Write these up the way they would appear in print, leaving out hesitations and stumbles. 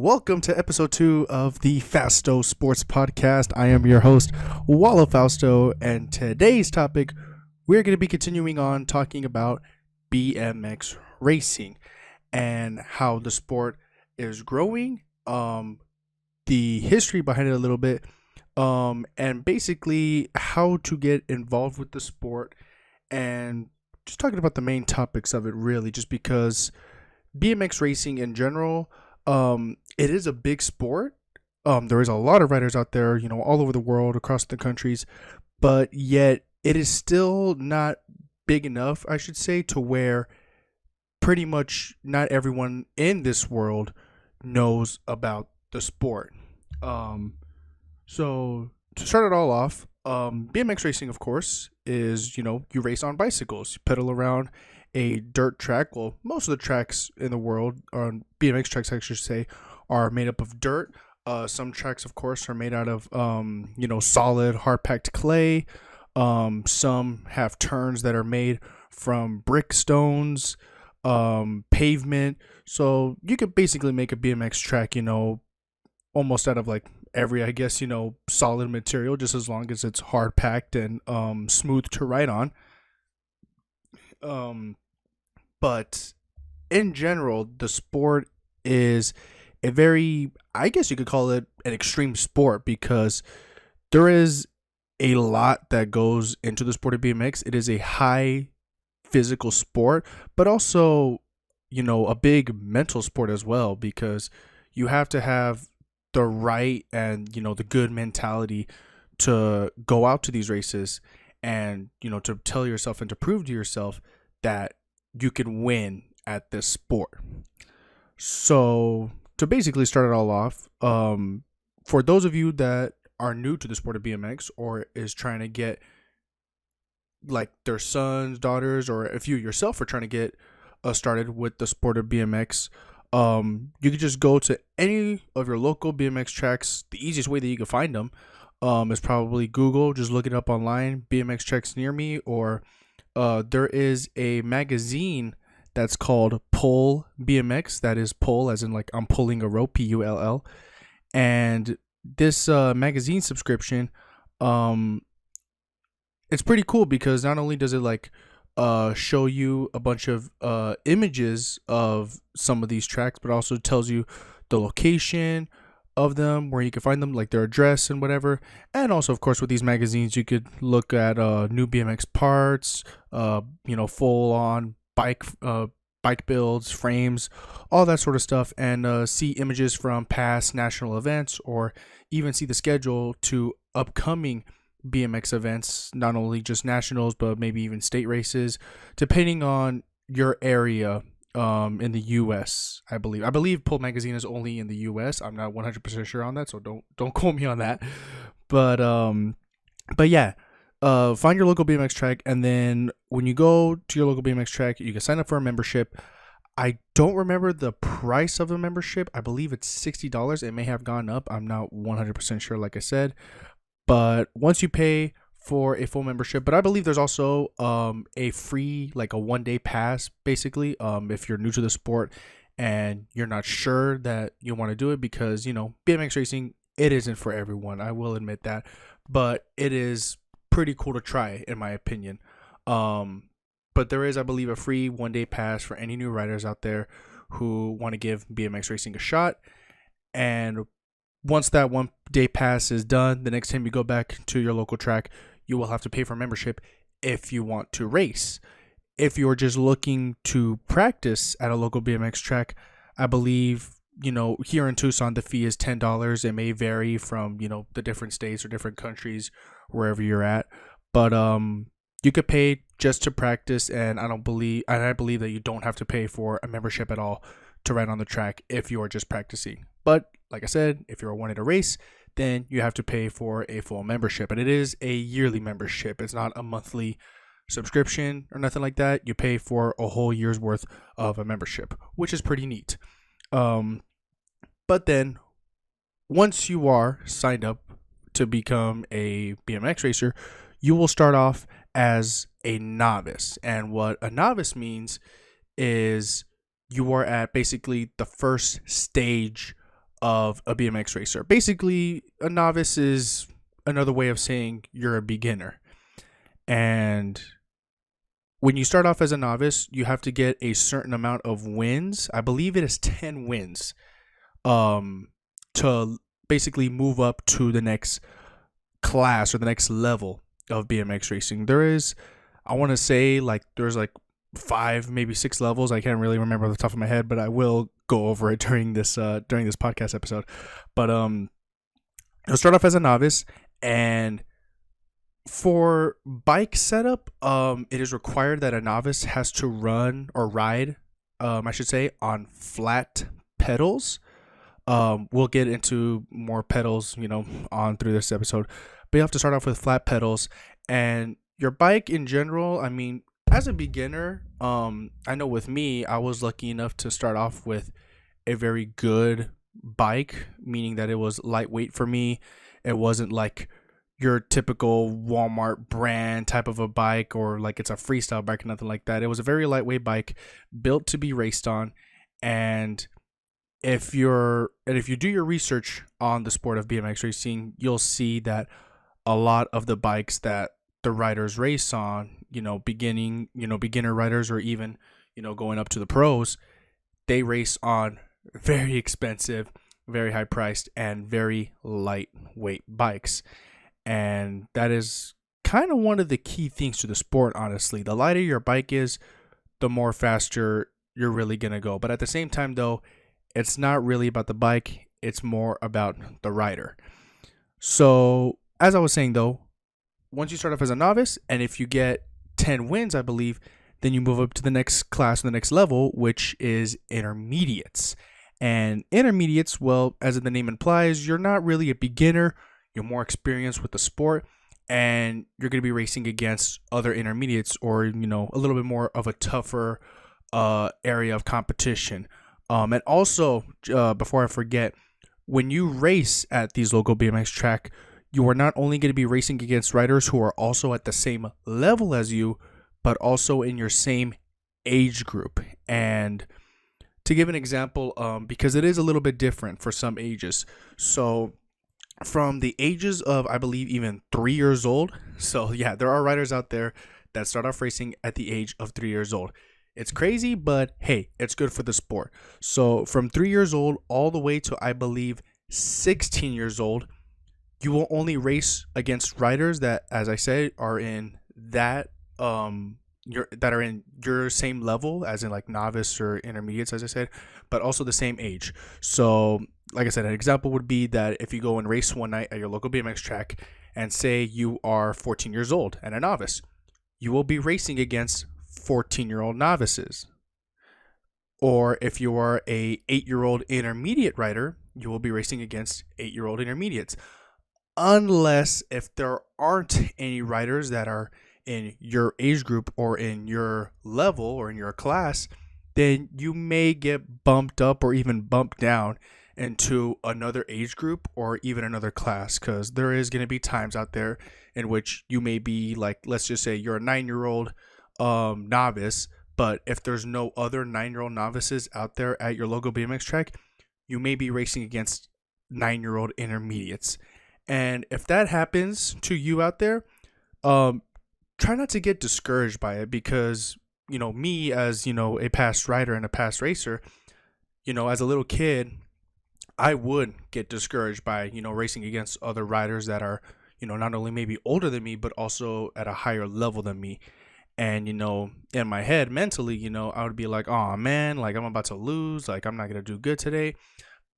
welcome to episode 2 of the Fausto Sports Podcast. I am your host, Wallo Fausto, and today's topic, we're going to be continuing on talking about BMX racing and how the sport is growing, the history behind it a little bit, and basically how to get involved with the sport, and just talking about the main topics of it, really, just because BMX racing in general, it is a big sport. There is a lot of riders out there, all over the world, across the countries, but yet it is still not big enough, I should say, to where pretty much not everyone in this world knows about the sport. So to start it all off, BMX racing, of course, is, you race on bicycles, you pedal around a dirt track. Well, most of the tracks in the world, on BMX tracks, I should say, are made up of dirt. Some tracks, of course, are made out of, solid, hard-packed clay. Some have turns that are made from brick stones, pavement. So you could basically make a BMX track, almost out of like every, I guess, solid material, just as long as it's hard-packed and smooth to ride on. But in general, the sport is a very, I guess you could call it an extreme sport, because there is a lot that goes into the sport of BMX. It is a high physical sport, but also, a big mental sport as well, because you have to have the right and, the good mentality to go out to these races and, to tell yourself and to prove to yourself that you can win at this sport. So to basically start it all off, for those of you that are new to the sport of BMX, or is trying to get like their sons, daughters, or if you yourself are trying to get started with the sport of BMX, you can just go to any of your local BMX tracks. The easiest way that you can find them is probably Google. Just look it up online, BMX tracks near me, or there is a magazine that's called Pull BMX. That is pull as in like I'm pulling a rope, Pull. And this magazine subscription, it's pretty cool, because not only does it like show you a bunch of images of some of these tracks, but also tells you the location of them, where you can find them, like their address and whatever. And also, of course, with these magazines, you could look at new BMX parts, full on bike builds, frames, all that sort of stuff, and see images from past national events, or even see the schedule to upcoming BMX events, not only just nationals, but maybe even state races, depending on your area. In the U.S., I believe Pull Magazine is only in the U.S. I'm not 100% sure on that, so don't quote me on that. But yeah, find your local BMX track, and then when you go to your local BMX track, you can sign up for a membership. I don't remember the price of the membership. I believe it's $60. It may have gone up. I'm not 100% sure, like I said. But once you pay for a full membership, but I believe there's also a free, like a 1-day pass, basically, if you're new to the sport and you're not sure that you want to do it, because BMX racing, it isn't for everyone, I will admit that, but it is pretty cool to try, in my opinion. But there is, I believe, a free 1-day pass for any new riders out there who want to give BMX racing a shot. And once that 1-day pass is done, the next time you go back to your local track, you will have to pay for membership if you want to race. If you're just looking to practice at a local BMX track, I believe, here in Tucson, the fee is $10. It may vary from, the different states or different countries, wherever you're at. But you could pay just to practice, and I believe that you don't have to pay for a membership at all to ride on the track if you are just practicing. But like I said, if you're wanting to race, then you have to pay for a full membership, and it is a yearly membership. It's not a monthly subscription or nothing like that. You pay for a whole year's worth of a membership, which is pretty neat. But then once you are signed up to become a BMX racer, you will start off as a novice. And what a novice means is you are at basically the first stage of a BMX racer. Basically, a novice is another way of saying you're a beginner. And when you start off as a novice, you have to get a certain amount of wins. I believe it is 10 wins um, to basically move up to the next class or the next level of BMX racing. There is, I want to say, like, there's like 5, maybe 6 levels. I can't really remember off the top of my head, but I will go over it during this podcast episode. But you'll start off as a novice, and for bike setup, it is required that a novice has to run or ride, I should say, on flat pedals. We'll get into more pedals, on through this episode, but you have to start off with flat pedals. And your bike in general, I mean, as a beginner, I know with me, I was lucky enough to start off with a very good bike, meaning that it was lightweight for me. It wasn't like your typical Walmart brand type of a bike, or like it's a freestyle bike or nothing like that. It was a very lightweight bike built to be raced on. And if you do your research on the sport of BMX racing, you'll see that a lot of the bikes that the riders race on, beginner riders, or even, going up to the pros, they race on very expensive, very high priced, and very lightweight bikes. And that is kind of one of the key things to the sport, honestly. The lighter your bike is, the more faster you're really going to go. But at the same time, though, it's not really about the bike. It's more about the rider. So, as I was saying, though, once you start off as a novice, and if you get 10 wins, I believe, then you move up to the next class, the next level, which is intermediates. And intermediates, well, as the name implies, you're not really a beginner. You're more experienced with the sport, and you're going to be racing against other intermediates, or, a little bit more of a tougher area of competition. And also, before I forget, when you race at these local BMX track, you are not only going to be racing against riders who are also at the same level as you, but also in your same age group. And to give an example, because it is a little bit different for some ages. So from the ages of, I believe, even 3 years old. So yeah, there are riders out there that start off racing at the age of 3 years old. It's crazy, but hey, it's good for the sport. So from 3 years old all the way to, I believe, 16 years old, you will only race against riders that, as I said, are in that that are in your same level, as in like novice or intermediates, as I said, but also the same age. So, like I said, an example would be that if you go and race one night at your local BMX track, and say you are 14 years old and a novice, you will be racing against 14-year-old novices. Or if you are a 8-year-old intermediate rider, you will be racing against 8-year-old intermediates. Unless if there aren't any riders that are in your age group or in your level or in your class, then you may get bumped up or even bumped down into another age group or even another class, because there is going to be times out there in which you may be like, let's just say you're a 9-year-old novice, but if there's no other 9-year-old novices out there at your local BMX track, you may be racing against 9-year-old intermediates. And if that happens to you out there, try not to get discouraged by it, because, me as, a past rider and a past racer, as a little kid, I would get discouraged by, racing against other riders that are, not only maybe older than me, but also at a higher level than me. And, in my head, mentally, I would be like, oh man, like I'm about to lose, like I'm not going to do good today.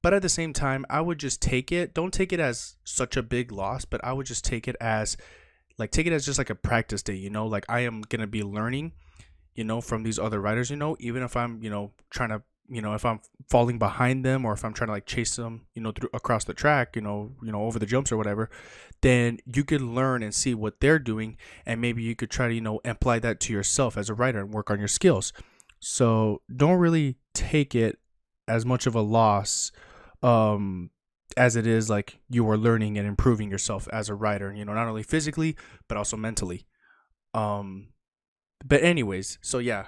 But at the same time, I would just don't take it as such a big loss, but I would just take it as just like a practice day, like I am going to be learning, from these other riders, even if I'm, trying to, if I'm falling behind them, or if I'm trying to like chase them, through across the track, over the jumps or whatever, then you could learn and see what they're doing. And maybe you could try to, apply that to yourself as a rider and work on your skills. So don't really take it as much of a loss, as it is like you are learning and improving yourself as a rider, not only physically, but also mentally. But anyways, so yeah,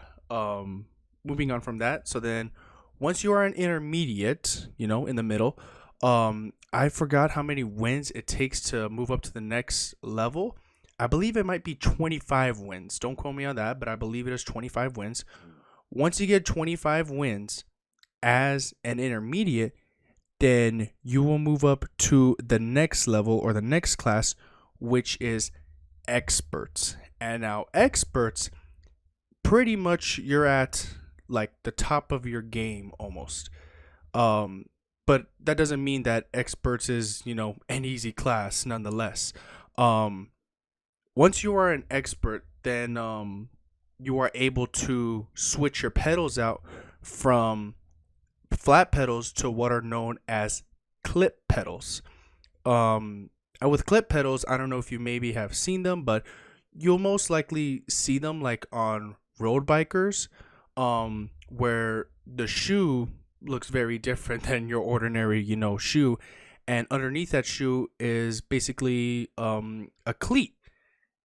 moving on from that. So then once you are an intermediate, in the middle, I forgot how many wins it takes to move up to the next level. I believe it might be 25 wins. Don't quote me on that, but I believe it is 25 wins. Once you get 25 wins as an intermediate, then you will move up to the next level or the next class, which is experts. And now, experts, pretty much you're at like the top of your game almost. Um, but that doesn't mean that experts is, an easy class nonetheless. Um, Once you are an expert, then you are able to switch your pedals out from flat pedals to what are known as clip pedals. And with clip pedals, I don't know if you maybe have seen them, but you'll most likely see them like on road bikers, where the shoe looks very different than your ordinary, shoe, and underneath that shoe is basically a cleat,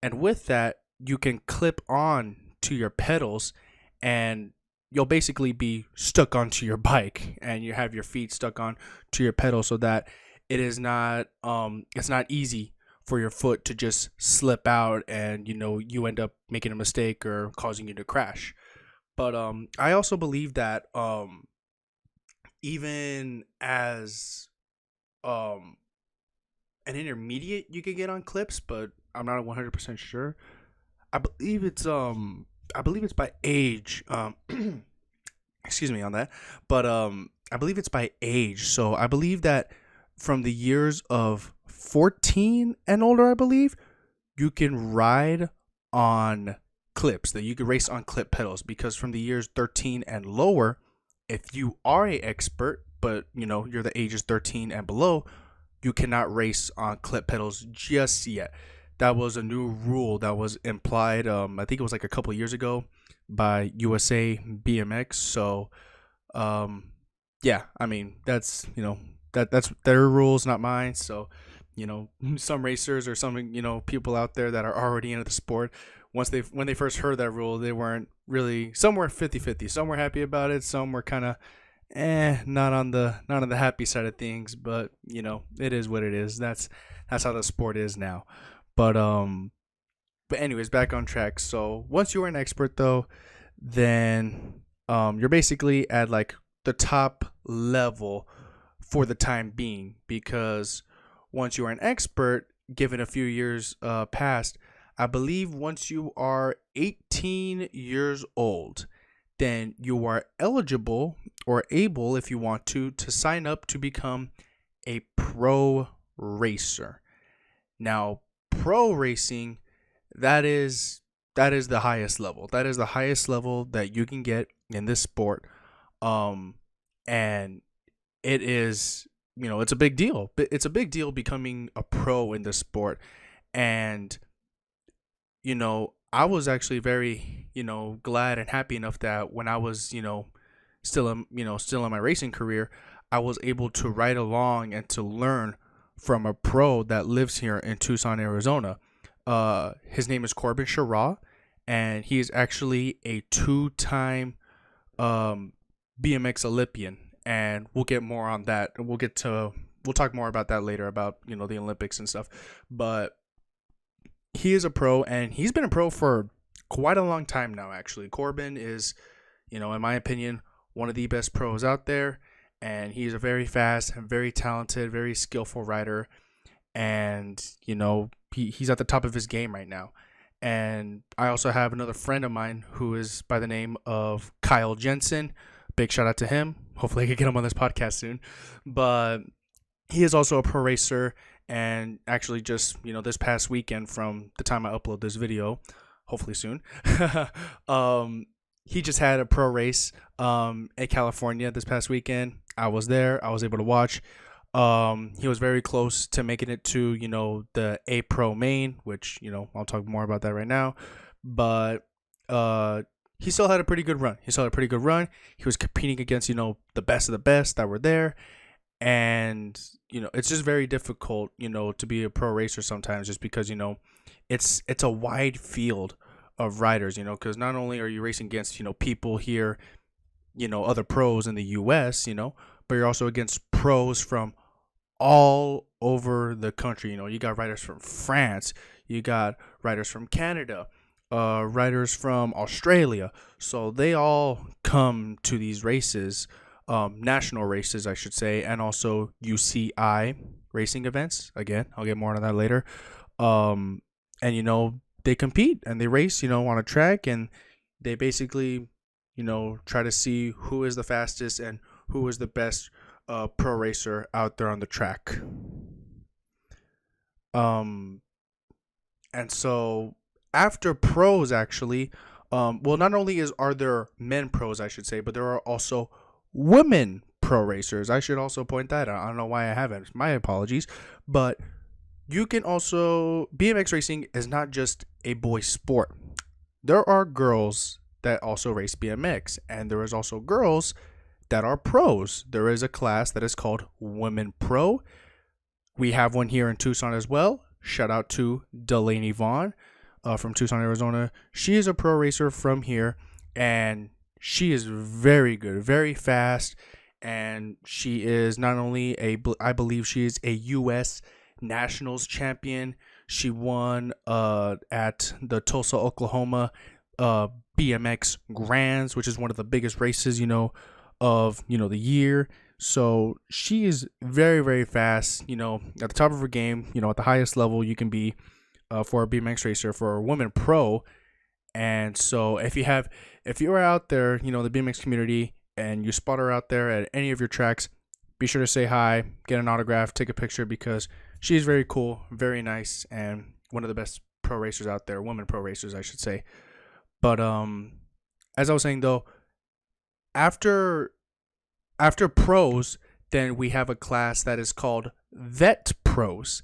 and with that you can clip on to your pedals, and you'll basically be stuck onto your bike, and you have your feet stuck on to your pedal, so that it's not easy for your foot to just slip out, and you end up making a mistake or causing you to crash. But I also believe that even as um an intermediate, you can get on clips, but I'm not 100% sure. I believe it's by age. Excuse me on that, but I believe it's by age. So I believe that from the years of 14 and older, I believe you can ride on clips, that you can race on clip pedals, because from the years 13 and lower, if you are a expert but you're the ages 13 and below, you cannot race on clip pedals just yet. That was a new rule that was implied. I think it was like a couple of years ago by USA BMX. So, yeah, I mean that's that's their rules, not mine. So, some racers or some people out there that are already into the sport, when they first heard that rule, they weren't really. Some were 50-50. Some were happy about it. Some were kind of not on the happy side of things, but it is what it is. That's how the sport is now. But anyways, back on track. So once you're an expert though, then you're basically at like the top level for the time being, because once you are an expert, given a few years past, I believe once you are 18 years old, then you are eligible or able, if you want to sign up to become a pro racer. Now, pro racing, that is the highest level. That is the highest level that you can get in this sport. And it is, it's a big deal. It's a big deal becoming a pro in this sport. And I was actually very, glad and happy enough that when I was, still in my racing career, I was able to ride along and to learn from a pro that lives here in Tucson, Arizona. His name is Corbin Sherraw, and he is actually a two-time BMX Olympian, and we'll get more on that. We'll talk more about that later, about the Olympics and stuff. But he is a pro, and he's been a pro for quite a long time now. Actually, Corbin is, in my opinion, one of the best pros out there, and he's a very fast, very talented, very skillful rider, and he's at the top of his game right now. And I also have another friend of mine who is by the name of Kyle Jensen. Big shout out to him. Hopefully I can get him on this podcast soon. But he is also a pro racer, and actually just, this past weekend, from the time I upload this video, hopefully soon, he just had a pro race in California this past weekend. I was there. I was able to watch. He was very close to making it to, the A Pro main, which, I'll talk more about that right now. But he still had a pretty good run. He was competing against, the best of the best that were there. And, it's just very difficult, to be a pro racer sometimes, just because, it's a wide field of riders, because not only are you racing against, people here, other pros in the US, but you're also against pros from all over the country. You got riders from France, you got riders from Canada, riders from Australia. So they all come to these races, national races, I should say, and also UCI racing events. Again, I'll get more on that later. Um, and they compete and they race, on a track, and they basically, try to see who is the fastest and who is the best pro racer out there on the track. Um, and so after pros, actually, well, not only are there men pros, I should say, but there are also women pro racers. I should also point that out. I don't know why I haven't. My apologies, but you can also BMX racing is not just a boy sport. There are girls that also race BMX, and there is also girls that are pros. There is a class that is called Women Pro. We have one here in Tucson as well. Shout out to Delaney Vaughn from Tucson, Arizona. She is a pro racer from here, and she is very good, very fast, and she is not only I believe she is a U.S. Nationals champion. She won at the Tulsa, Oklahoma BMX Grands, which is one of the biggest races, of the year. So she is very, very fast, at the top of her game, at the highest level you can be for a BMX racer, for a woman pro. And so if you are out there, the BMX community, and you spot her out there at any of your tracks, be sure to say hi, get an autograph, take a picture, because she's very cool, very nice, and one of the best pro racers out there, women pro racers, I should say. But as I was saying though, after pros, then we have a class that is called vet pros.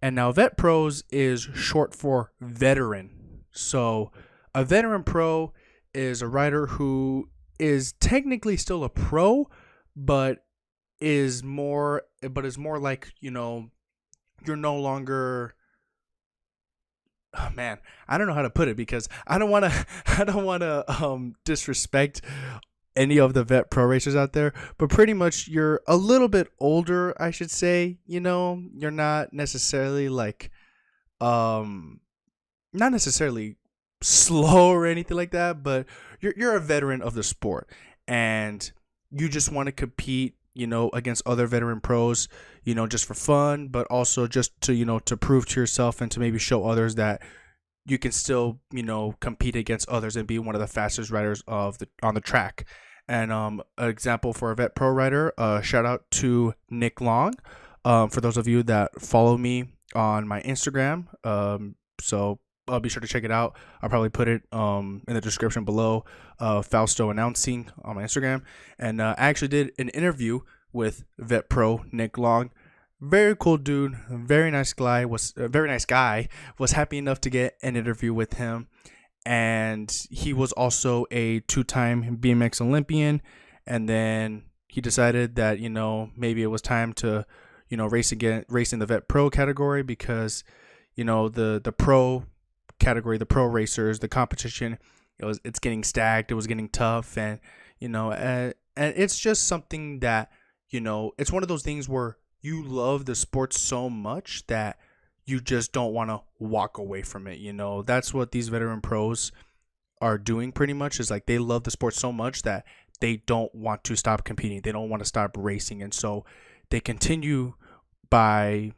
And now vet pros is short for veteran. So a veteran pro is a rider who is technically still a pro, but is more like, you're no longer, oh man, I don't know how to put it, because I don't want to disrespect any of the vet pro racers out there, but pretty much you're a little bit older, I should say. You're not necessarily like not necessarily slow or anything like that, but you're a veteran of the sport, and you just want to compete, against other veteran pros, just for fun, but also just to, to prove to yourself and to maybe show others that you can still, compete against others and be one of the fastest riders on the track. And an example for a vet pro rider, shout out to Nick Long. For those of you that follow me on my Instagram, so I'll be sure to check it out. I'll probably put it in the description below. Fausto Announcing on my Instagram, and I actually did an interview with vet pro Nick Long. Very cool dude, very nice guy. Was happy enough to get an interview with him, and he was also a 2-time BMX Olympian. And then he decided that maybe it was time to race in the vet pro category, because the pro category, the pro racers, the competition, it's getting stacked. It was getting tough, and and it's just something that it's one of those things where you love the sport so much that you just don't want to walk away from it. That's what these veteran pros are doing pretty much, is like they love the sport so much that they don't want to stop competing. They don't want to stop racing. And so they continue by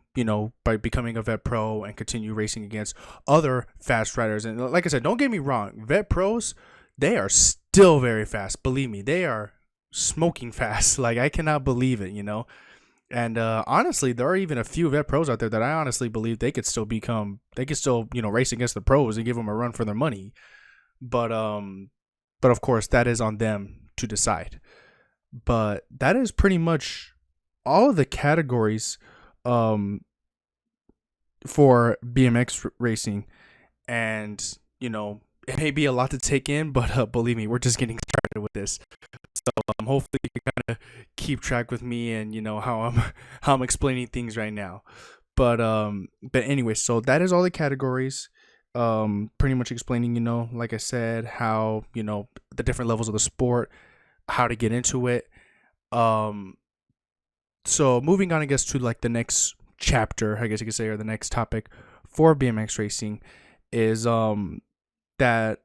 becoming a vet pro and continue racing against other fast riders. And like I said, don't get me wrong, vet pros, they are still very fast. Believe me, they are smoking fast. Like, I cannot believe it, And honestly, there are even a few vet pros out there that I honestly believe they could still race against the pros and give them a run for their money. But of course, that is on them to decide. But that is pretty much all of the categories for BMX racing. And it may be a lot to take in, but believe me, we're just getting started with this. So hopefully you can kind of keep track with me and how I'm explaining things right now. But anyway, so that is all the categories. Pretty much explaining, like I said, how the different levels of the sport, how to get into it. So moving on, I guess, to like the next chapter, I guess you could say, or the next topic for BMX racing is that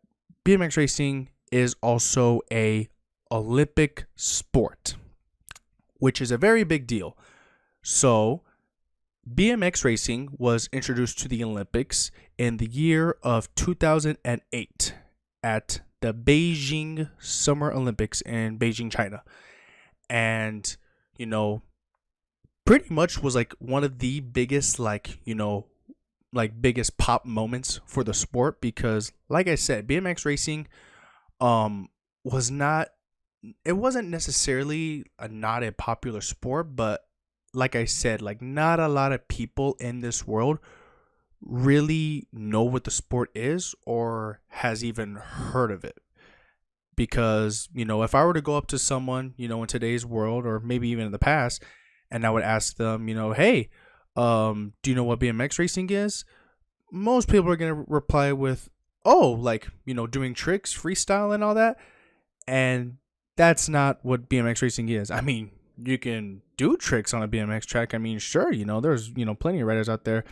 BMX racing is also a Olympic sport, which is a very big deal. So BMX racing was introduced to the Olympics in the year of 2008 at the Beijing Summer Olympics in Beijing, China. And, you know, pretty much was like one of the biggest, like biggest pop moments for the sport because, like I said, BMX racing was not, it wasn't necessarily not a popular sport, but like I said, like not a lot of people in this world really know what the sport is or has even heard of it. Because, if I were to go up to someone, in today's world or maybe even in the past, and I would ask them, hey, do you know what BMX racing is? Most people are going to reply with, oh, like, doing tricks, freestyle, and all that. And that's not what BMX racing is. I mean, you can do tricks on a BMX track. I mean, sure, there's, plenty of riders out there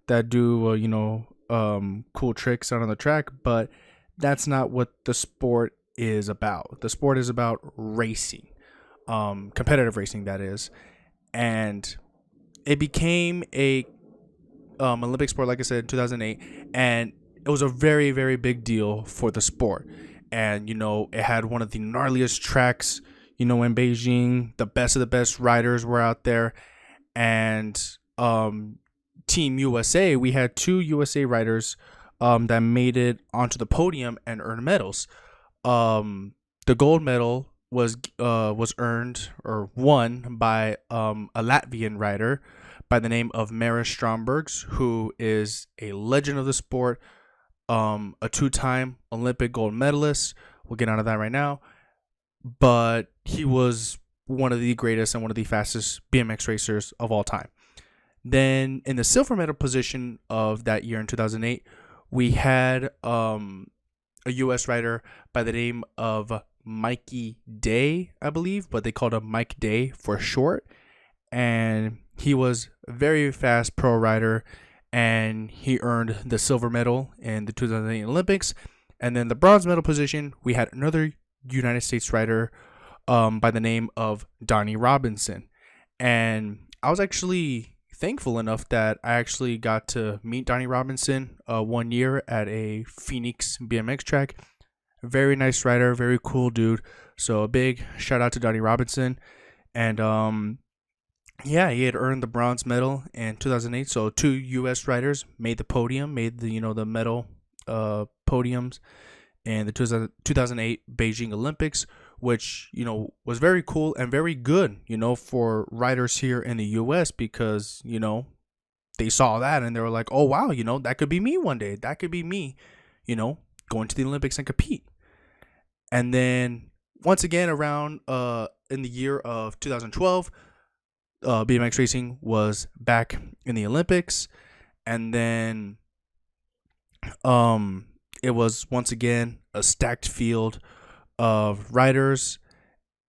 that do, cool tricks out on the track, but that's not what the sport is about. The sport is about racing, competitive racing, that is. And it became a Olympic sport, like I said, in 2008, and it was a very, very big deal for the sport. And it had one of the gnarliest tracks, in Beijing. The best of the best riders were out there, and Team USA, we had two USA riders that made it onto the podium and earned medals. The gold medal was earned or won by a Latvian rider by the name of Maris Strombergs, who is a legend of the sport, a two-time Olympic gold medalist. We'll get onto that right now. But he was one of the greatest and one of the fastest BMX racers of all time. Then in the silver medal position of that year in 2008, we had a U.S. rider by the name of Mikey Day, I believe, but they called him Mike Day for short. And he was a very fast pro rider, and he earned the silver medal in the 2008 Olympics. And then the bronze medal position, we had another United States rider by the name of Donnie Robinson. And I was actually thankful enough that I actually got to meet Donnie Robinson 1 year at a Phoenix BMX track. Very nice rider, very cool dude. So a big shout out to Donnie Robinson. And yeah, he had earned the bronze medal in 2008. So two U.S. riders made the podium, made the medal podiums in the 2008 Beijing Olympics, which was very cool and very good for riders here in the US, because they saw that and they were like, oh wow, that could be me one day, that could be me going to the Olympics and compete. And then once again around in the year of 2012, BMX racing was back in the Olympics. And then it was once again a stacked field of riders,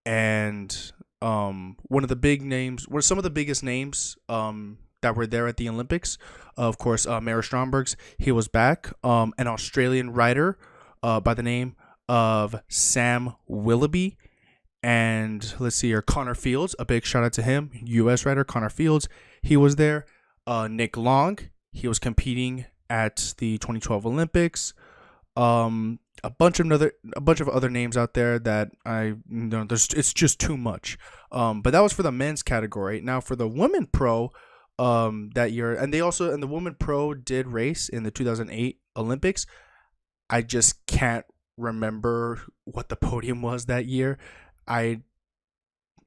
and one of the big names, were some of the biggest names that were there at the Olympics. Of course, Maris Strombergs, he was back. An Australian rider by the name of Sam Willoughby, and let's see here, Connor Fields, a big shout out to him, U.S. rider Connor Fields, he was there. Nick Long, he was competing at the 2012 Olympics. A bunch of other names out there that it's just too much. But that was for the men's category. Now for the women pro, that year, and the women pro did race in the 2008 Olympics. I just can't remember what the podium was that year. I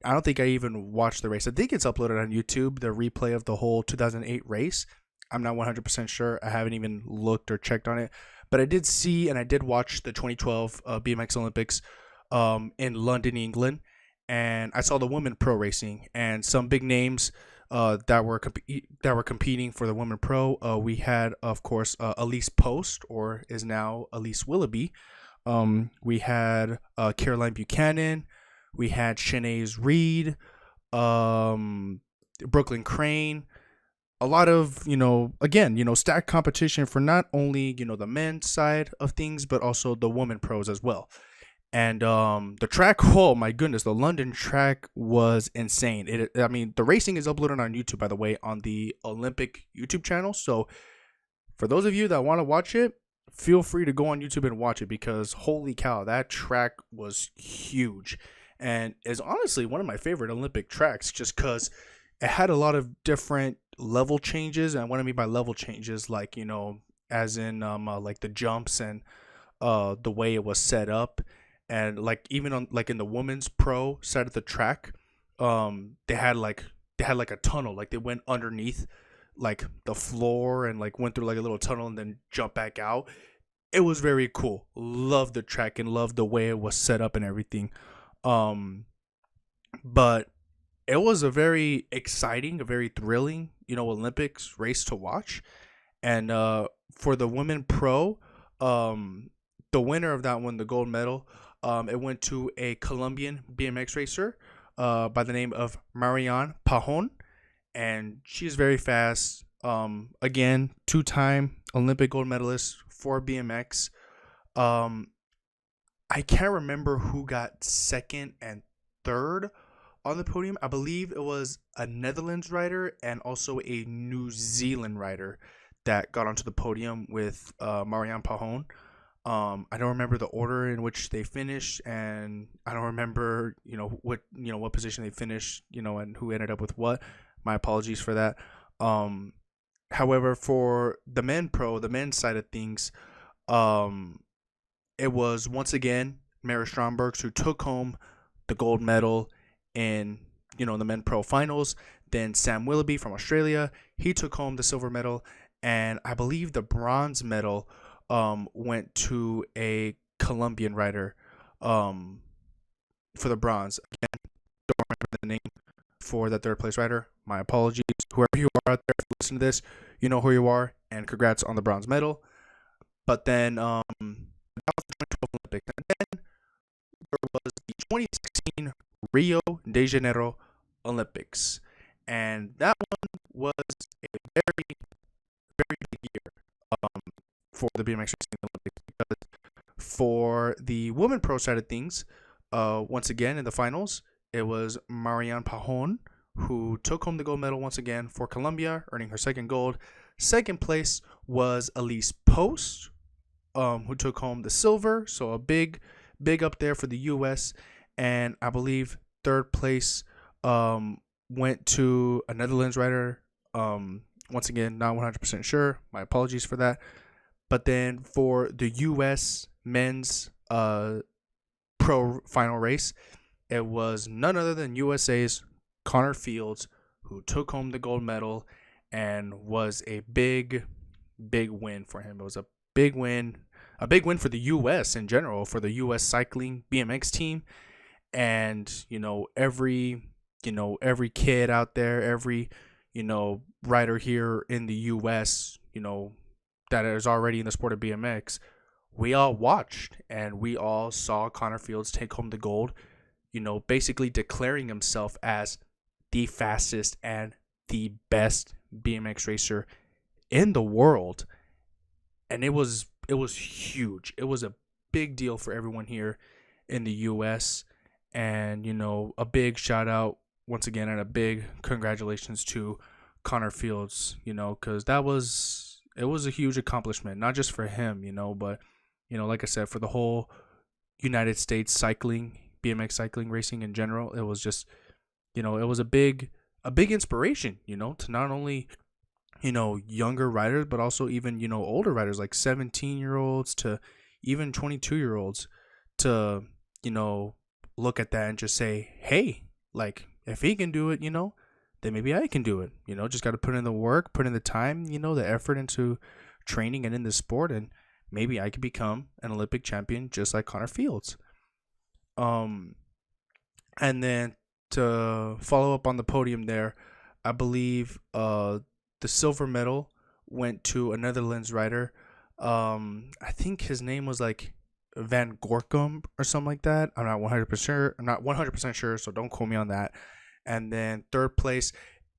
don't think I even watched the race. I think it's uploaded on YouTube, the replay of the whole 2008 race. I'm not 100% sure. I haven't even looked or checked on it. But I did see and I did watch the 2012 BMX Olympics in London, England. And I saw the women pro racing and some big names that were competing for the women pro. We had, of course, Elise Post, or is now Elise Willoughby. We had Caroline Buchanan. We had Shanae Reed. um, Brooklyn Crane. A lot of, again, stacked competition for not only, the men's side of things, but also the women pros as well. And the track, oh my goodness, the London track was insane. I mean, the racing is uploaded on YouTube, by the way, on the Olympic YouTube channel. So for those of you that want to watch it, feel free to go on YouTube and watch it, because holy cow, that track was huge and is honestly one of my favorite Olympic tracks, just because it had a lot of different level changes. And what I mean by level changes, like, as in like the jumps and the way it was set up. And like even on like in the women's pro side of the track, they had like a tunnel, like they went underneath like the floor and like went through like a little tunnel and then jumped back out. It was very cool. Love the track and love the way it was set up and everything. Um, but it was a very exciting, a very thrilling, Olympics race to watch. And for the women pro, the winner of that one, the gold medal, it went to a Colombian BMX racer by the name of Marianne Pajon, and she's very fast. Again, two-time Olympic gold medalist for BMX. Um, I can't remember who got second and third on the podium. I believe it was a Netherlands rider and also a New Zealand rider that got onto the podium with Marianne Pajon. I don't remember the order in which they finished, and I don't remember, what position they finished, and who ended up with what. My apologies for that. However, for the men's side of things, um, it was once again Mara Stromberg who took home the gold medal in, the men pro finals. Then Sam Willoughby from Australia, he took home the silver medal, and I believe the bronze medal went to a Colombian rider for the bronze. Again, don't remember the name for that third place rider. My apologies. Whoever you are out there, if you listen to this, you know who you are, and congrats on the bronze medal. But then that was the 2012 Olympics. And then there was the 2016 Rio de Janeiro Olympics. And that one was a very, very big year for the BMX racing Olympics, because for the women pro side of things, once again in the finals, it was Marianne Pajon who took home the gold medal once again for Colombia, earning her second gold. Second place was Elise Post, who took home the silver, so a big up there for the U.S. And I believe third place went to a Netherlands rider. Once again, not 100% sure. My apologies for that. But then for the U.S. men's pro final race, it was none other than USA's Connor Fields who took home the gold medal, and was a big win for him. It was a big win for the U.S. in general, for the U.S. cycling BMX team. And, every kid out there, every, rider here in the U.S., that is already in the sport of BMX, we all watched and we all saw Connor Fields take home the gold, basically declaring himself as the fastest and the best BMX racer in the world. And it was huge. It was a big deal for everyone here in the US. And, a big shout out once again and a big congratulations to Connor Fields, because it was a huge accomplishment, not just for him, but, like I said, for the whole United States cycling, BMX cycling racing in general. It was just, it was a big inspiration, to not only, younger riders, but also even, older riders like 17-year-olds to even 22-year-olds to, look at that and just say, hey, like, if he can do it, then maybe I can do it. Just got to put in the work, put in the time, the effort into training and in the sport, and maybe I could become an Olympic champion just like Connor Fields. And then to follow up on the podium there, I believe the silver medal went to a Netherlands rider. I think his name was like Van Gorkum or something like that. I'm not 100% sure. I'm not 100% sure, so don't quote me on that. And then third place,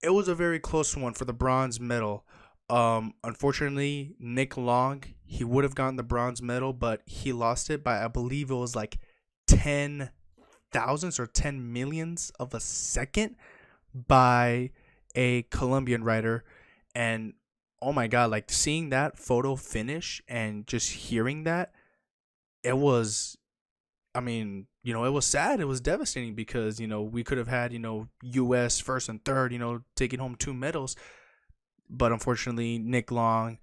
it was a very close one for the bronze medal. Unfortunately, Nick Long, he would have gotten the bronze medal, but he lost it by, I believe it was like 10 thousandths or 10 millions of a second by a Colombian rider. And oh my God, like seeing that photo finish and just hearing that, it was, I mean, it was sad. It was devastating because, we could have had, US first and third, taking home 2 medals. But unfortunately, Nick Long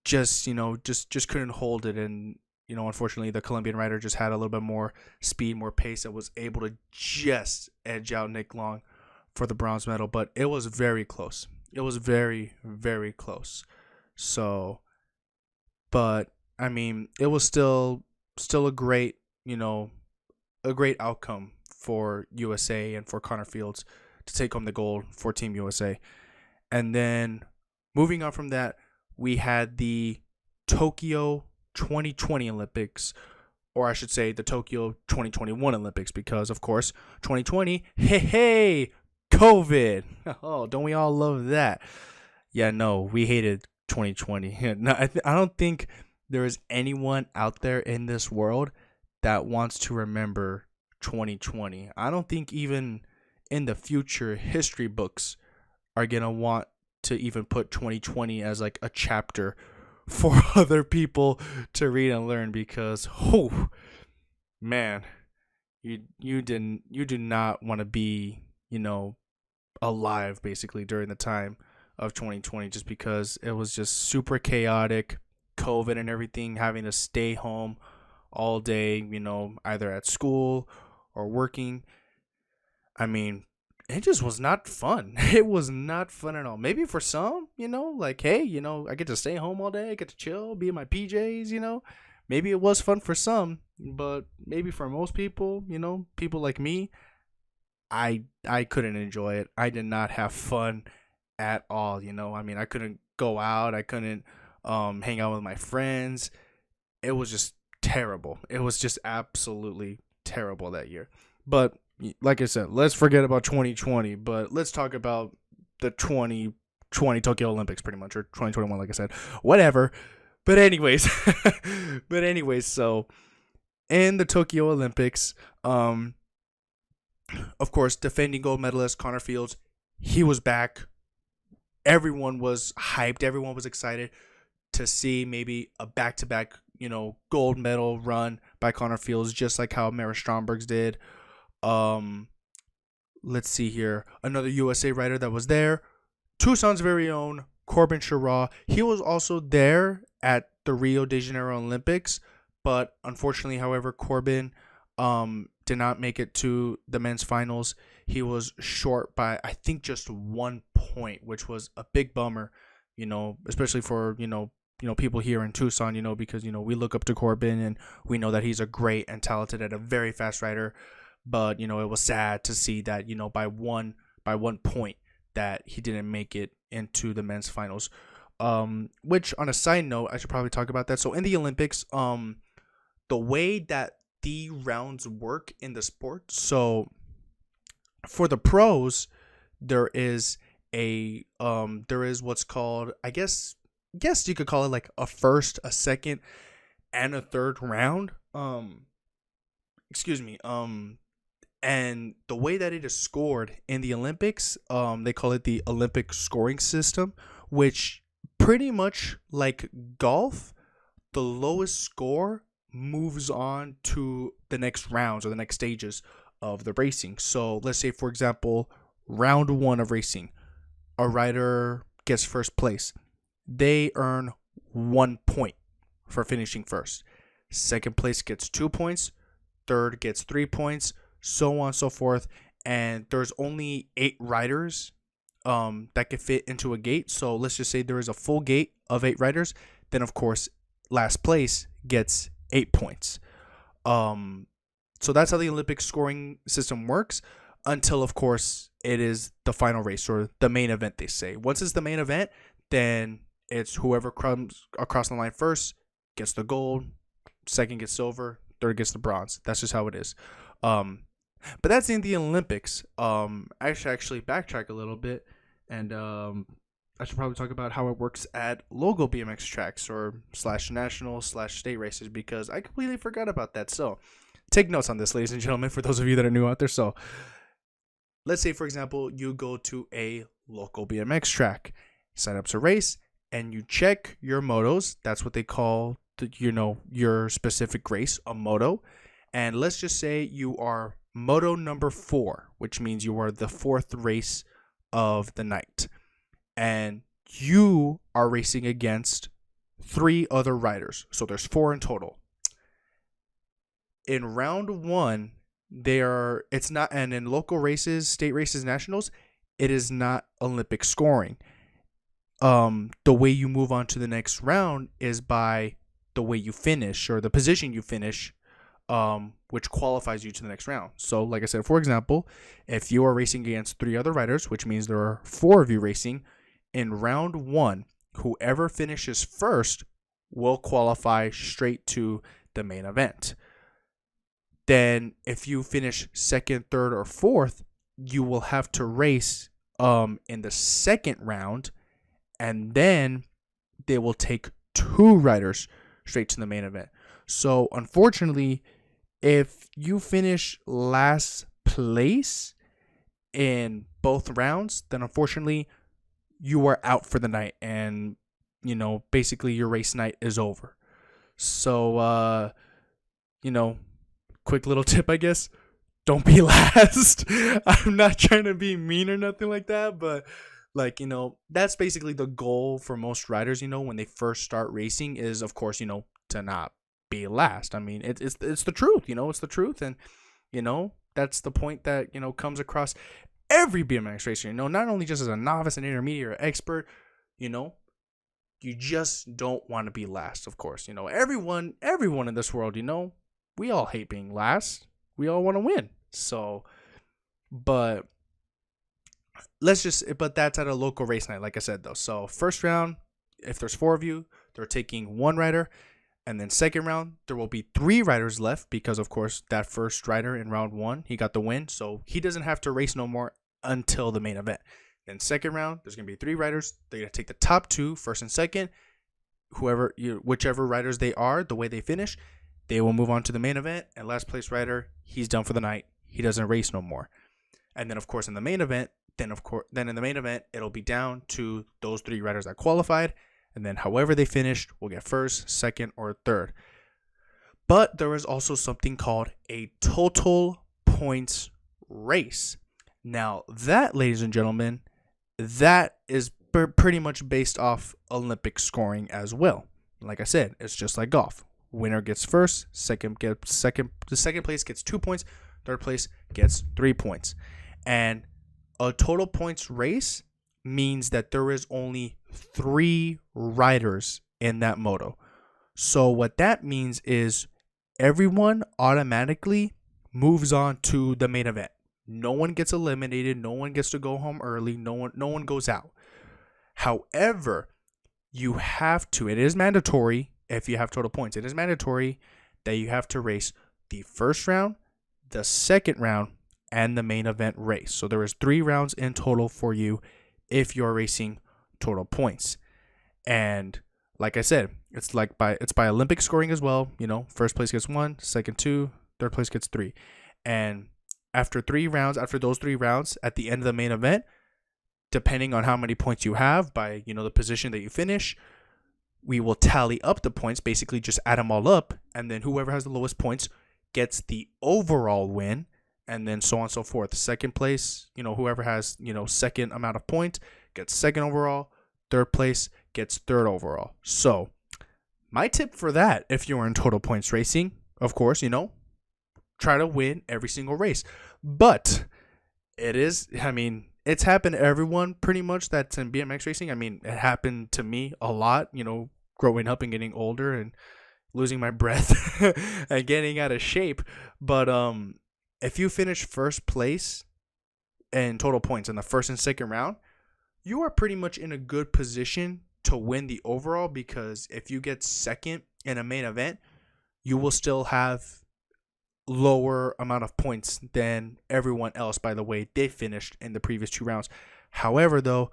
just couldn't hold it. And, unfortunately, the Colombian rider just had a little bit more speed, more pace, and was able to just edge out Nick Long for the bronze medal. But it was very close. It was very, very close. So, but I mean, it was still a great, a great outcome for USA and for Connor Fields to take home the gold for Team USA. And then moving on from that, we had the Tokyo 2020 Olympics, or I should say the Tokyo 2021 Olympics, because of course 2020, hey, COVID. Oh, don't we all love that? Yeah, no, we hated 2020. No, I don't think there is anyone out there in this world that wants to remember 2020. I don't think even in the future history books are going to want to even put 2020 as like a chapter for other people to read and learn, because oh man, you do not want to be, alive basically during the time of 2020, just because it was just super chaotic, COVID and everything, having to stay home all day, either at school or working. I mean, it just was not fun. It was not fun at all. Maybe for some, like, hey, I get to stay home all day, I get to chill, be in my PJs, maybe it was fun for some, but maybe for most people, people like me, I couldn't enjoy it. I did not have fun at all, I mean, I couldn't go out, I couldn't hang out with my friends. It was just terrible. It was just absolutely terrible that year. But like I said, let's forget about 2020, but let's talk about the 2020 Tokyo Olympics, pretty much, or 2021, like I said, whatever. But anyways, so in the Tokyo Olympics, of course, defending gold medalist Connor Fields, he was back. Everyone was hyped. Everyone was excited to see maybe a back-to-back, gold medal run by Connor Fields, just like how Mara Stromberg's did. Let's see here. Another USA rider that was there, Tucson's very own Corbin Sherraw. He was also there at the Rio de Janeiro Olympics, but unfortunately, however, Corbin did not make it to the men's finals. He was short by, I think, just 1 point, which was a big bummer, especially for, people here in Tucson, because, we look up to Corbin and we know that he's a great and talented and a very fast rider. But, it was sad to see that, by one point that he didn't make it into the men's finals. Which, on a side note, I should probably talk about that. So in the Olympics, the way that the rounds work in the sport, so for the pros, there is what's called, I guess you could call it like a first, a second, and a third round. Excuse me. And the way that it is scored in the Olympics, they call it the Olympic scoring system, which pretty much like golf, the lowest score moves on to the next rounds or the next stages of the racing. So let's say, for example, round 1 of racing, a rider gets first place. They earn 1 point for finishing first. Second place gets 2 points. Third gets 3 points. So on and so forth. And there's only 8 riders that can fit into a gate. So let's just say there is a full gate of 8 riders. Then, of course, last place gets 8 points. So that's how the Olympic scoring system works until, of course, it is the final race or the main event, they say. Once it's the main event, then it's whoever comes across the line first gets the gold, second gets silver, third gets the bronze. That's just how it is. But that's in the Olympics. I should actually backtrack a little bit, and I should probably talk about how it works at local BMX tracks or slash national slash state races, because I completely forgot about that. So take notes on this, ladies and gentlemen, for those of you that are new out there. So let's say, for example, you go to a local BMX track, sign up to race, and you check your motos. That's what they call your specific race, a moto. And let's just say you are moto number 4, which means you are the 4th race of the night, and you are racing against 3 other riders. So there's 4 in total. In round 1, it's not, and in local races, state races, nationals, it is not Olympic scoring. The way you move on to the next round is by the way you finish, or the position you finish, which qualifies you to the next round. So like I said, for example, if you are racing against 3 other riders, which means there are 4 of you racing, in round 1, whoever finishes first will qualify straight to the main event. Then if you finish second, third, or fourth, you will have to race in the second round, and then they will take 2 riders straight to the main event. So unfortunately, if you finish last place in both rounds, then unfortunately you are out for the night, and basically your race night is over. So quick little tip, I guess, don't be last. I'm not trying to be mean or nothing like that, but that's basically the goal for most riders, when they first start racing, is of course, to not be last. I mean, it's the truth, it's the truth. And that's the point that comes across every BMX racer, not only just as a novice, an intermediate, or expert. You just don't want to be last, of course. Everyone in this world, we all hate being last. We all want to win. So, but that's at a local race night, like I said, though. So first round, if there's 4 of you, they're taking 1 rider. And then second round, there will be 3 riders left, because of course that first rider in round 1, he got the win, so he doesn't have to race no more until the main event. Then second round, there's gonna be 3 riders. They're gonna take the top 2, first and second. Whichever riders they are, the way they finish, they will move on to the main event. And last place rider, he's done for the night. He doesn't race no more. And then of course in the main event, it'll be down to those 3 riders that qualified. And then however they finished will get first, second, or third. But there is also something called a total points race. Now that, ladies and gentlemen, that is pretty much based off Olympic scoring as well. Like I said, it's just like golf. Winner gets first, the second place gets 2 points, third place gets 3 points. And a total points race means that there is only 3 riders in that moto. So what that means is everyone automatically moves on to the main event. No one gets eliminated. No one gets to go home early. No one goes out. However, you have to, it is mandatory if you have total points, it is mandatory that you have to race the first round, the second round, and the main event race. So there is 3 rounds in total for you if you're racing total points. And like I said, it's by Olympic scoring as well. First place gets 1, second 2, third place gets 3. And after those 3 rounds, at the end of the main event, depending on how many points you have by, the position that you finish, we will tally up the points, basically just add them all up. And then whoever has the lowest points gets the overall win. And then so on and so forth. Second place, whoever has, second amount of points gets second overall. Third place gets third overall. So my tip for that, if you're in total points racing, of course, try to win every single race. But it's happened to everyone pretty much that's in BMX racing. It happened to me a lot, growing up and getting older and losing my breath and getting out of shape. But if you finish first place in total points in the first and second round, you are pretty much in a good position to win the overall, because if you get second in a main event, you will still have lower amount of points than everyone else by the way they finished in the previous 2 rounds. However, though,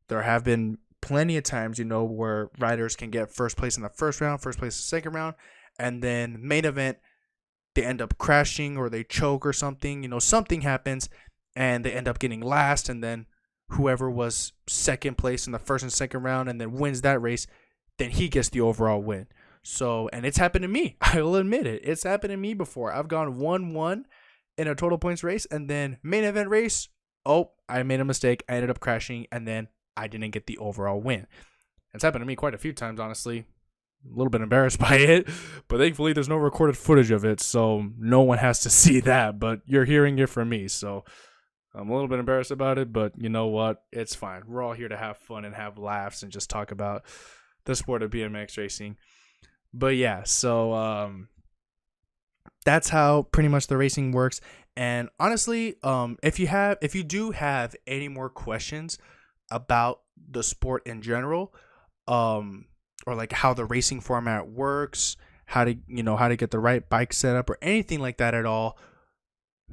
there have been plenty of times, where riders can get first place in the first round, first place in the second round, and then main event, they end up crashing or they choke or something. Something happens and they end up getting last, and then whoever was second place in the first and second round and then wins that race, then he gets the overall win. So, and it's happened to me. I will admit it. It's happened to me before. I've gone 1-1 in a total points race, and then main event race, I made a mistake. I ended up crashing, and then I didn't get the overall win. It's happened to me quite a few times, honestly. A little bit embarrassed by it, but thankfully there's no recorded footage of it, so no one has to see that, but you're hearing it from me, so I'm a little bit embarrassed about it, but you know what? It's fine. We're all here to have fun and have laughs and just talk about the sport of BMX racing. But yeah, so that's how pretty much the racing works. And honestly, if you do have any more questions about the sport in general, or like how the racing format works, how to get the right bike set up, or anything like that at all,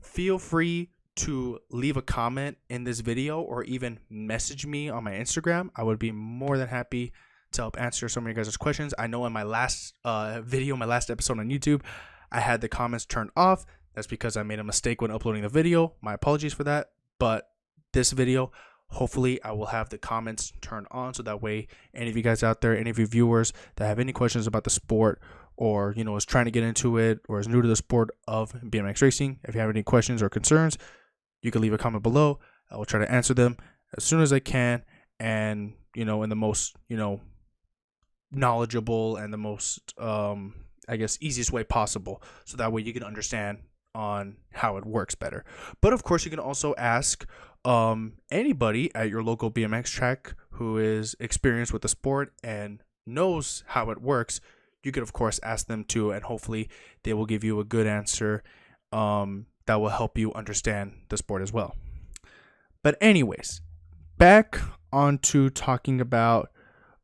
feel free to leave a comment in this video or even message me on my Instagram. I would be more than happy to help answer some of your guys' questions. I know in my last video, my last episode on YouTube, I had the comments turned off. That's because I made a mistake when uploading the video. My apologies for that. But this video, hopefully I will have the comments turned on, so that way any of you guys out there, any of you viewers that have any questions about the sport, or is trying to get into it, or is new to the sport of BMX racing, if you have any questions or concerns, you can leave a comment below. I will try to answer them as soon as I can, and in the most knowledgeable and the most easiest way possible, so that way you can understand on how it works better. But of course, you can also ask anybody at your local BMX track who is experienced with the sport and knows how it works. You could of course ask them too, and hopefully they will give you a good answer that will help you understand the sport as well. But anyways, back onto talking about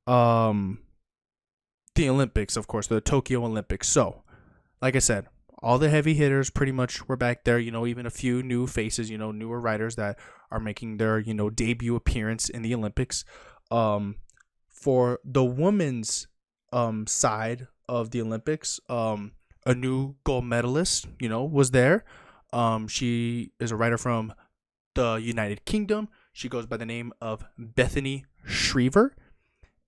the Olympics, of course, the Tokyo Olympics. So, like I said, all the heavy hitters pretty much were back there, even a few new faces, newer riders that are making their, debut appearance in the Olympics. For the women's side of the Olympics, a new gold medalist, was there. She is a rider from the United Kingdom. She goes by the name of Bethany Shriver,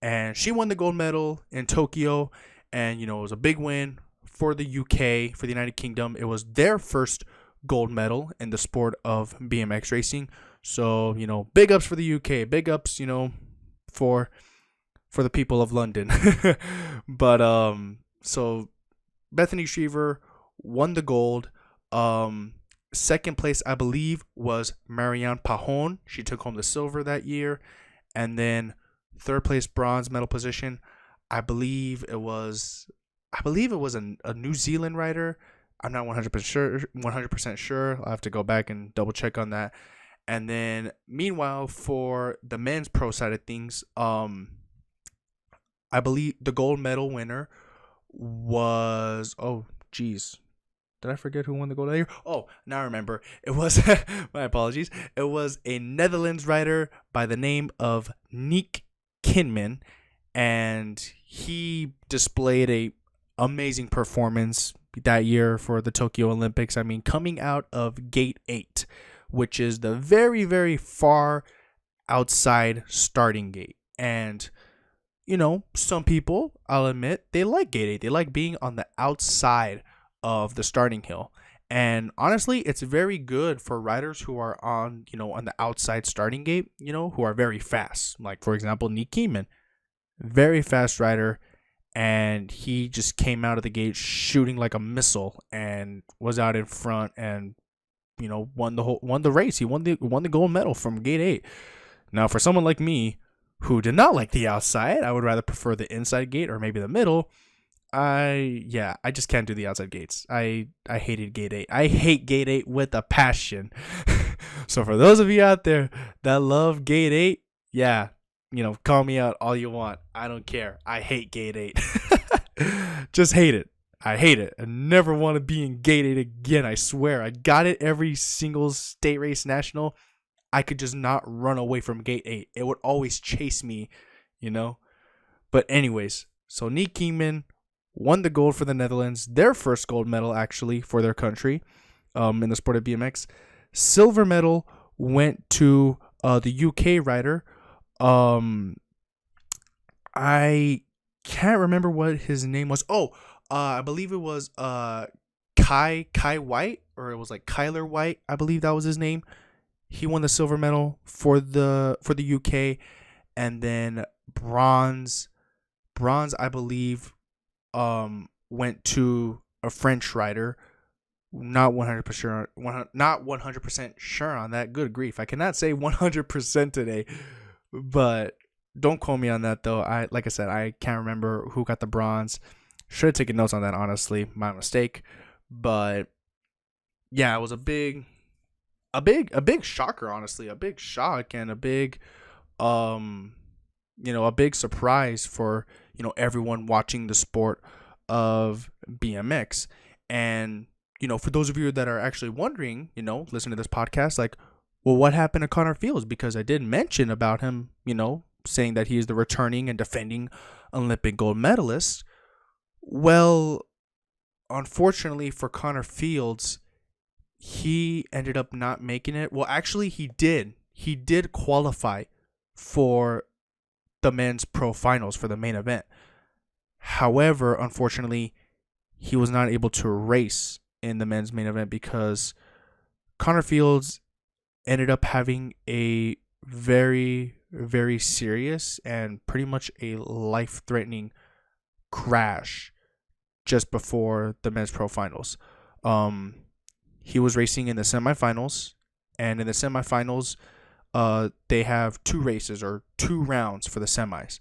and she won the gold medal in Tokyo, and, it was a big win for the UK, for the United Kingdom. It was their first gold medal in the sport of BMX racing. So, big ups for the UK, big ups, for the people of London. But, so Bethany Shriver won the gold. Second place, I believe, was Marianne Pahon. She took home the silver that year. And then third place bronze medal position, I believe it was a New Zealand rider. I'm not 100% sure. I'll have to go back and double check on that. And then meanwhile, for the men's pro side of things, I believe the gold medal winner was, did I forget who won the gold that year? Oh, now I remember. It was, my apologies. It was a Netherlands rider by the name of Nick Kinman, and he displayed a amazing performance that year for the Tokyo Olympics. I mean, coming out of gate 8, which is the very, very far outside starting gate. And, some people, I'll admit, they like gate 8. They like being on the outside of the starting hill. And honestly, it's very good for riders who are on the outside starting gate, who are very fast. Like, for example, Nick Keenman, very fast rider. And he just came out of the gate shooting like a missile and was out in front and, won the race. He won the gold medal from gate 8. Now, for someone like me who did not like the outside, I would rather prefer the inside gate or maybe the middle. I just can't do the outside gates. I hated gate 8. I hate gate 8 with a passion. So for those of you out there that love gate 8, yeah, call me out all you want. I don't care. I hate gate 8. Just hate it. I hate it. I never want to be in gate 8 again. I swear. I got it every single state race national. I could just not run away from gate 8. It would always chase me, you know? But anyways, so Nick Kingman won the gold for the Netherlands, their first gold medal actually for their country in the sport of BMX. Silver medal went to the UK rider. I can't remember what his name was. I believe it was Kai White, or it was like Kyler White. I believe that was his name. He won the silver medal for the UK, and then bronze I believe went to a French rider. Not 100% sure on that. Good grief, I cannot say 100% today, but don't quote me on that though. Like I said, I can't remember who got the bronze. Should have taken notes on that, honestly. My mistake. But yeah, it was a big shocker, honestly. A big shock and a big a big surprise for, everyone watching the sport of BMX. And, for those of you that are actually wondering, listen to this podcast, like, well, what happened to Connor Fields? Because I did mention about him, saying that he is the returning and defending Olympic gold medalist. Well, unfortunately for Connor Fields, he ended up not making it. Well, actually, he did. He did qualify for the men's pro finals for the main event. However, unfortunately, he was not able to race in the men's main event because Connor Fields ended up having a very, very serious and pretty much a life-threatening crash just before the men's pro finals. He was racing in the semifinals, and in the semifinals, they have two races or 2 rounds for the semis.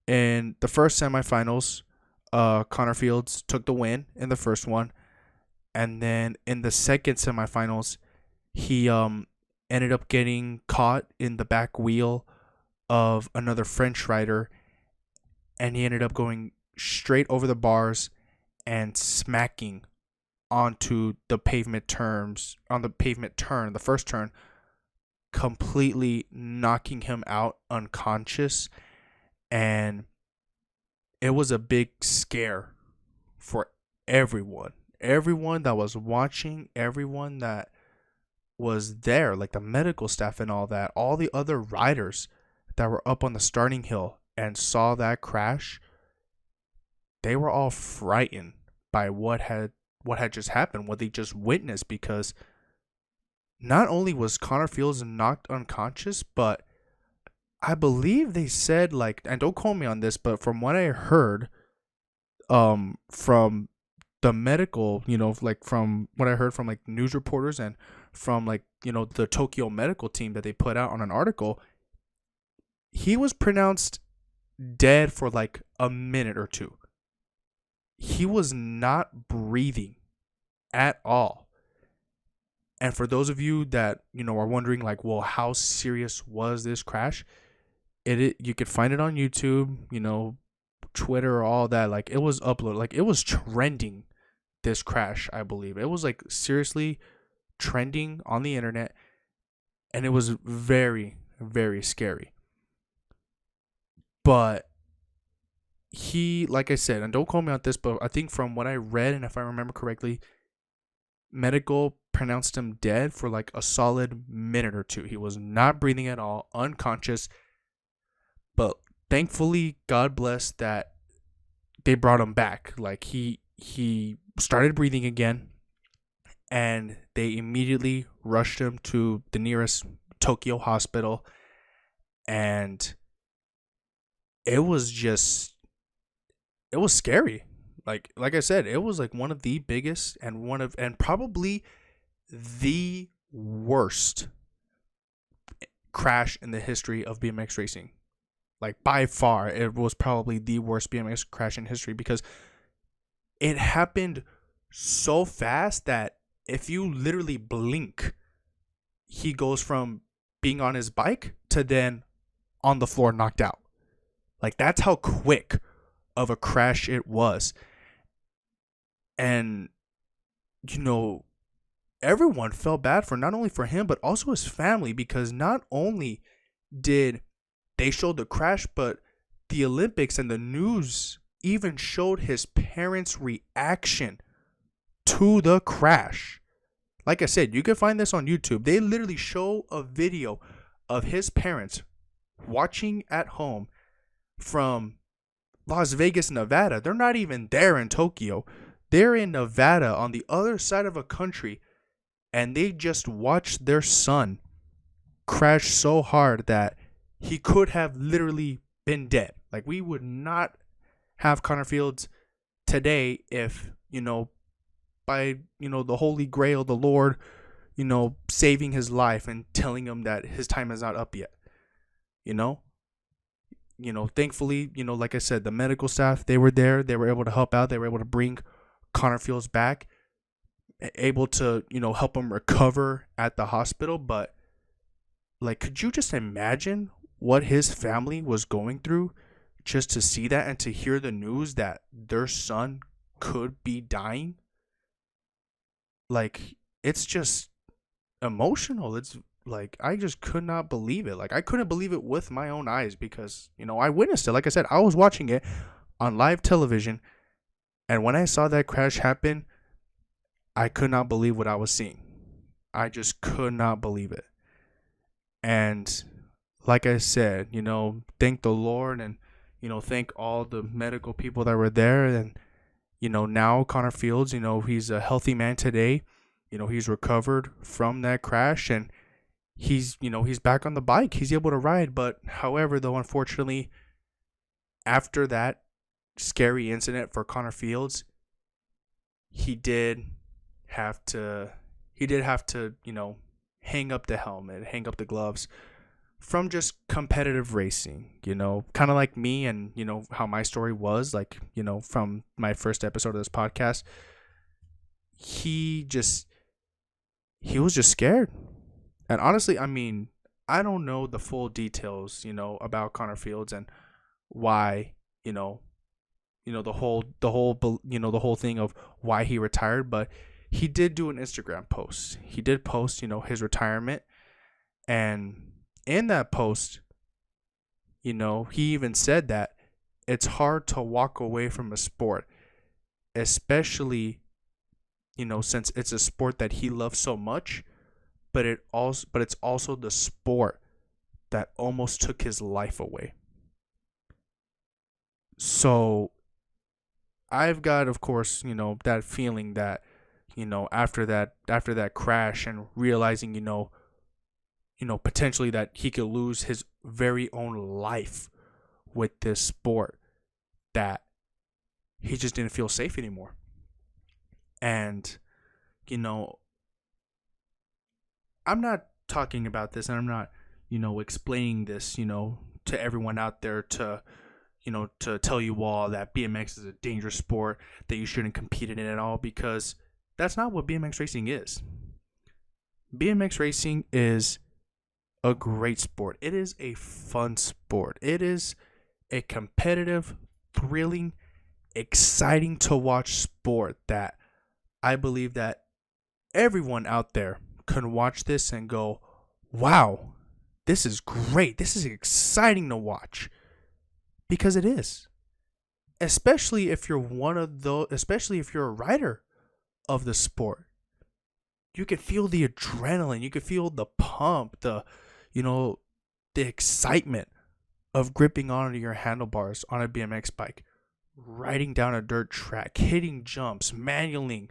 In the first semifinals, Connor Fields took the win in the first one, and then in the second semifinals, he ended up getting caught in the back wheel of another French rider, and he ended up going straight over the bars and smacking onto the pavement turn, the first turn, completely knocking him out unconscious. And it was a big scare for everyone that was watching, everyone that was there, like the medical staff and all that, all the other riders that were up on the starting hill and saw that crash. They were all frightened by what had just happened, what they just witnessed, because not only was Connor Fields knocked unconscious, but I believe they said, like, and don't quote me on this, but from what I heard, from the medical, like from what I heard from like news reporters and from like, the Tokyo medical team that they put out on an article, he was pronounced dead for like a minute or two. He was not breathing at all. And for those of you that, are wondering, like, well, how serious was this crash? You could find it on YouTube, Twitter, all that. Like, it was uploaded. Like, it was trending, this crash, I believe. It was, like, seriously trending on the internet. And it was very, very scary. But he, like I said, and don't quote me on this, but I think from what I read, and if I remember correctly, medical pronounced him dead for like a solid minute or two. He was not breathing at all, unconscious. But thankfully, God bless that they brought him back. Like he started breathing again, and they immediately rushed him to the nearest Tokyo hospital. And it was scary. Like I said, it was like one of the biggest and probably the worst crash in the history of BMX racing. Like, by far, it was probably the worst BMX crash in history, because it happened so fast that if you literally blink, he goes from being on his bike to then on the floor knocked out. Like, that's how quick of a crash it was. And, you know, everyone felt bad for not only for him, but also his family, because not only did they show the crash, but the Olympics and the news even showed his parents' reaction to the crash. Like I said, you can find this on YouTube. They literally show a video of his parents watching at home from Las Vegas, Nevada. They're not even there in Tokyo. They're in Nevada on the other side of a country, and they just watched their son crash so hard that he could have literally been dead. Like, we would not have Connor Fields today if, by, the Holy Grail, the Lord, saving his life and telling him that his time is not up yet. You know? Thankfully, like I said, the medical staff, they were there. They were able to help out. They were able to bring Connor Fields back, able to, help him recover at the hospital. But, like, could you just imagine what his family was going through just to see that and to hear the news that their son could be dying? Like, it's just emotional. It's like, I just could not believe it. Like, I couldn't believe it with my own eyes because, I witnessed it. Like I said, I was watching it on live television. And when I saw that crash happen, I could not believe what I was seeing. I just could not believe it. And like I said, thank the Lord and, thank all the medical people that were there. And, now Connor Fields, he's a healthy man today. He's recovered from that crash and he's back on the bike. He's able to ride. But however, though, unfortunately, after that scary incident for Connor Fields, he did have to, hang up the helmet, hang up the gloves from just competitive racing, kind of like me and, how my story was, like, from my first episode of this podcast. He was just scared. And honestly, I mean, I don't know the full details, about Connor Fields and why, the whole thing of why he retired, but he did do an Instagram post. He did post, his retirement. And in that post, he even said that it's hard to walk away from a sport, especially, since it's a sport that he loves so much, but it's also the sport that almost took his life away. So I've got, of course, that feeling that, after that crash and realizing, potentially that he could lose his very own life with this sport, that he just didn't feel safe anymore. And, I'm not talking about this and I'm not, explaining this, to everyone out there to tell you all that BMX is a dangerous sport, that you shouldn't compete in it at all, because that's not what BMX racing is. BMX racing is a great sport. It is a fun sport. It is a competitive, thrilling, exciting to watch sport that I believe that everyone out there can watch this and go, wow, this is great. This is exciting to watch. Because it is. Especially if you're especially if you're a rider of the sport. You can feel the adrenaline, you can feel the pump, the excitement of gripping onto your handlebars on a BMX bike, riding down a dirt track, hitting jumps, manualing,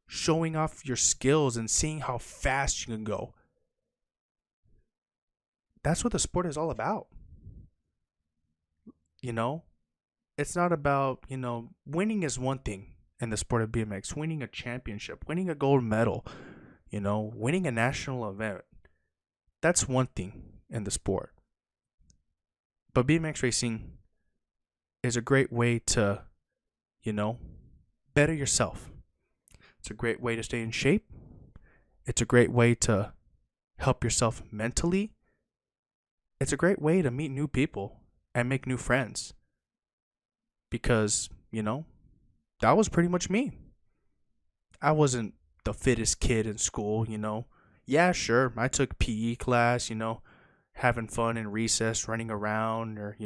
showing off your skills and seeing how fast you can go. That's what the sport is all about. It's not about, winning is one thing in the sport of BMX, winning a championship, winning a gold medal, winning a national event. That's one thing in the sport. But BMX racing is a great way to, better yourself. It's a great way to stay in shape. It's a great way to help yourself mentally. It's a great way to meet new people and make new friends. Because, that was pretty much me. I wasn't the fittest kid in school, Yeah, sure, I took PE class, having fun in recess, running around, or,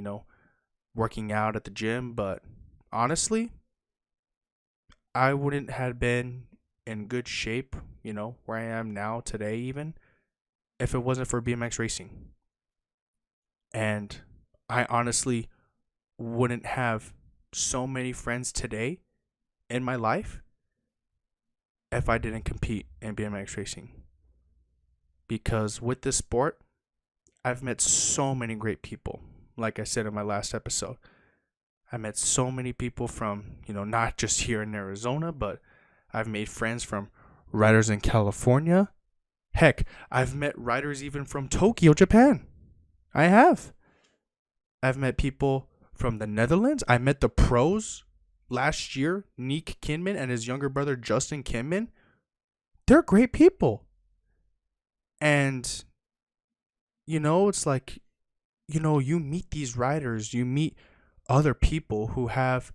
working out at the gym. But honestly, I wouldn't have been in good shape, where I am now today, even if it wasn't for BMX racing. And I honestly wouldn't have so many friends today in my life if I didn't compete in BMX racing. Because with this sport, I've met so many great people. Like I said in my last episode, I met so many people from, not just here in Arizona, but I've made friends from riders in California. Heck, I've met riders even from Tokyo, Japan. I have. I've met people from the Netherlands. I met the pros last year, Nick Kinman and his younger brother, Justin Kinman. They're great people. And, it's like, you meet these riders, you meet other people who have,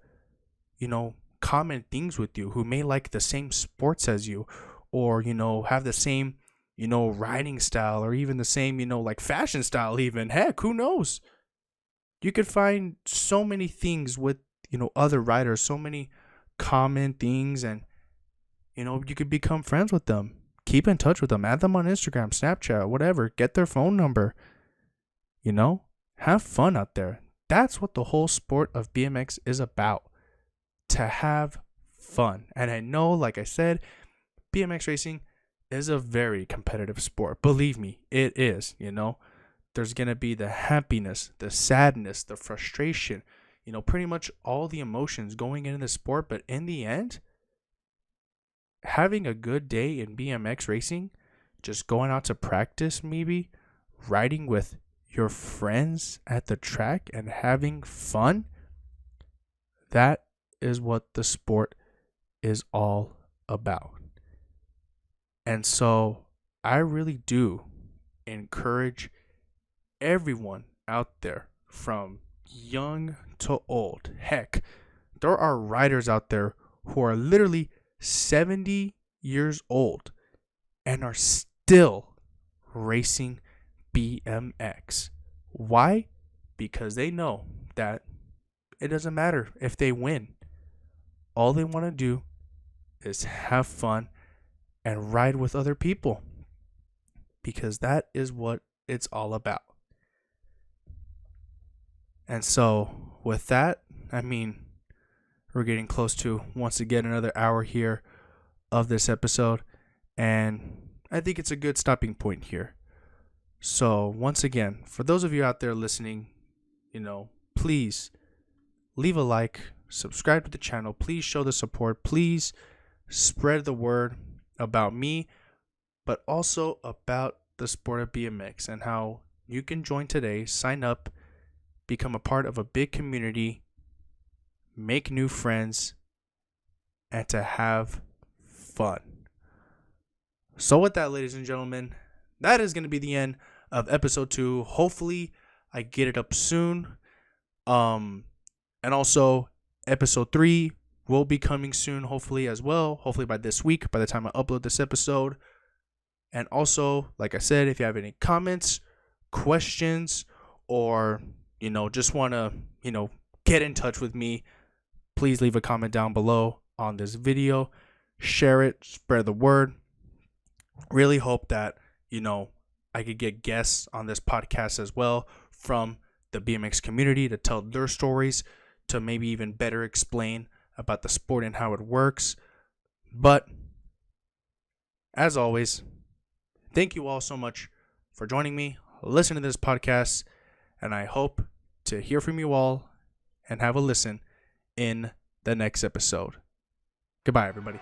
common things with you, who may like the same sports as you, or, have the same, riding style, or even the same, like fashion style even. Heck, who knows? You could find so many things with, other riders, so many common things, and, you could become friends with them. Keep in touch with them. Add them on Instagram, Snapchat, whatever. Get their phone number. Have fun out there. That's what the whole sport of BMX is about. To have fun. And I know, like I said, BMX racing is a very competitive sport. Believe me, it is, There's going to be the happiness, the sadness, the frustration, pretty much all the emotions going into the sport. But in the end, having a good day in BMX racing, just going out to practice, maybe riding with your friends at the track and having fun, that is what the sport is all about. And so I really do encourage everyone out there, from young to old. Heck, there are riders out there who are literally 70 years old and are still racing BMX. Why? Because they know that it doesn't matter if they win. All they want to do is have fun and ride with other people, because that is what it's all about. And so with that, we're getting close to, once again, another hour here of this episode, and I think it's a good stopping point here. So once again, for those of you out there listening, please leave a like, subscribe to the channel, please show the support, please spread the word about me, but also about the sport of BMX and how you can join today, sign up, become a part of a big community, make new friends, and to have fun. So with that, ladies and gentlemen, that is going to be the end of episode 2. Hopefully I get it up soon. And also episode 3 will be coming soon, hopefully as well. Hopefully by this week, by the time I upload this episode. And also, like I said, if you have any comments, questions, or, just want to, get in touch with me, please leave a comment down below on this video. Share it, spread the word. Really hope that, I could get guests on this podcast as well from the BMX community to tell their stories, to maybe even better explain about the sport and how it works. But as always, thank you all so much for joining me, listening to this podcast, and I hope to hear from you all and have a listen in the next episode. Goodbye, everybody.